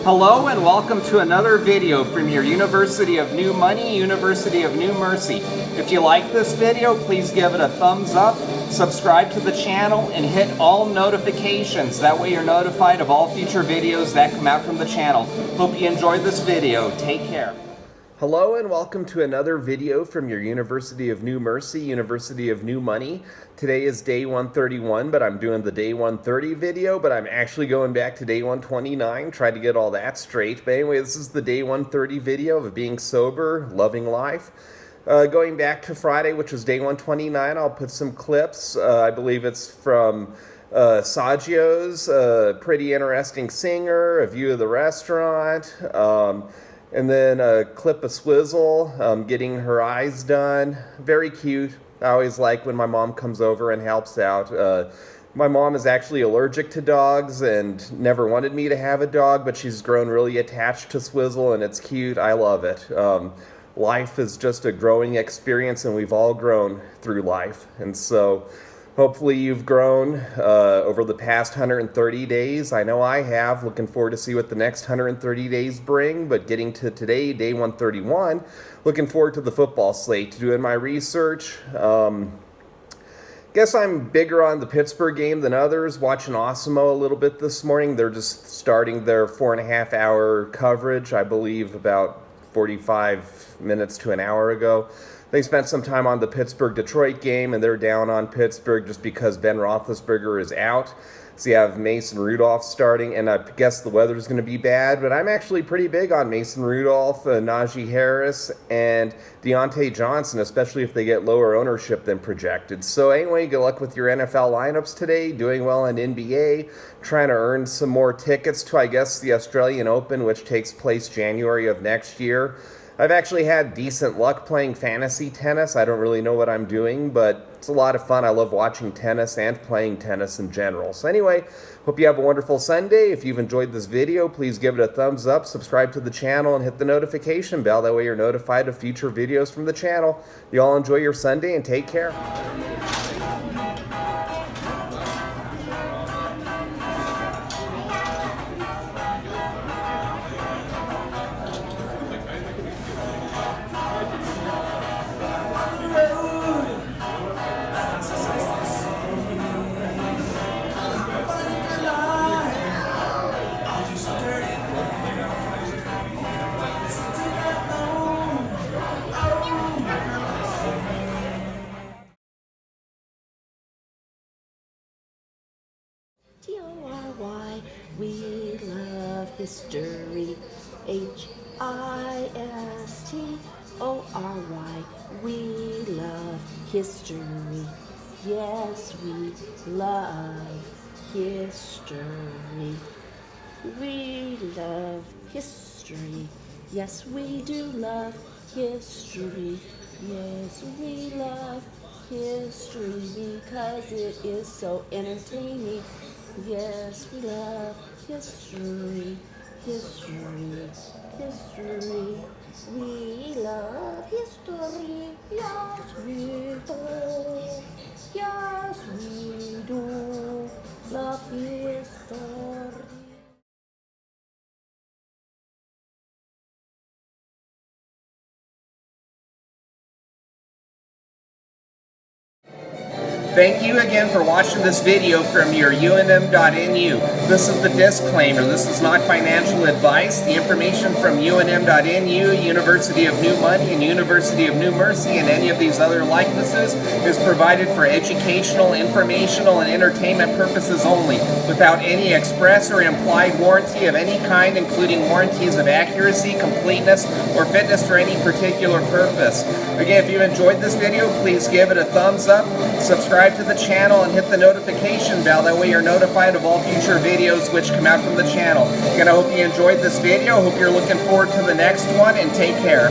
Hello and welcome to another video from your University of New Money, University of New Mercy. If you like this video, please give it a thumbs up, subscribe to the channel, and hit all notifications. That way you're notified of all future videos that come out from the channel. Hope you enjoyed this video. Take care. Hello and welcome to another video from your University of New Mercy, University of New Money. Today is day 131, but I'm doing the day 130 video, but I'm actually going back to day 129, try to get all that straight. But anyway, this is the day 130 video of being sober, loving life. Going back to Friday, which was day 129, I'll put some clips. I believe it's from Saggio's, a pretty interesting singer, a view of the restaurant, and then a clip of Swizzle getting her eyes done. Very cute. I always like when my mom comes over and helps out. My mom is actually allergic to dogs and never wanted me to have a dog, but she's grown really attached to Swizzle, and it's cute. I love it. Life is just a growing experience, and we've all grown through life. And so hopefully you've grown over the past 130 days. I know I have. Looking forward to see what the next 130 days bring. But getting to today, day 131, looking forward to the football slate, doing my research. Guess I'm bigger on the Pittsburgh game than others. Watching Osimo a little bit this morning. They're just starting their 4.5-hour coverage, I believe about 45 minutes to an hour ago. They spent some time on the Pittsburgh-Detroit game, and they're down on Pittsburgh just because Ben Roethlisberger is out. So you have Mason Rudolph starting, and I guess the weather's going to be bad, but I'm actually pretty big on Mason Rudolph, Najee Harris, and Deontay Johnson, especially if they get lower ownership than projected. So anyway, good luck with your NFL lineups today, doing well in NBA, trying to earn some more tickets to, I guess, the Australian Open, which takes place January of next year. I've actually had decent luck playing fantasy tennis. I don't really know what I'm doing, but it's a lot of fun. I love watching tennis and playing tennis in general. So anyway, hope you have a wonderful Sunday. If you've enjoyed this video, please give it a thumbs up, subscribe to the channel, and hit the notification bell. That way you're notified of future videos from the channel. You all enjoy your Sunday and take care. T-O-R-Y, we love history. H-I-S-T-O-R-Y, we love history. Yes, we love history. We love history. Yes, we do love history. Yes, we love history because it is so entertaining. Yes, we love history, history, history. We love history. Yes, we do. Yes, we do love history. Thank you again for watching this video from your UNM.NU. This is the disclaimer. This is not financial advice. The information from UNM.NU, University of New Money, and University of New Mercy, and any of these other likenesses is provided for educational, informational, and entertainment purposes only, without any express or implied warranty of any kind, including warranties of accuracy, completeness, or fitness for any particular purpose. Again, if you enjoyed this video, please give it a thumbs up, subscribe to the channel, and hit the notification bell. That way you're notified of all future videos which come out from the channel. Again, I hope you enjoyed this video. Hope you're looking forward to the next one, and take care.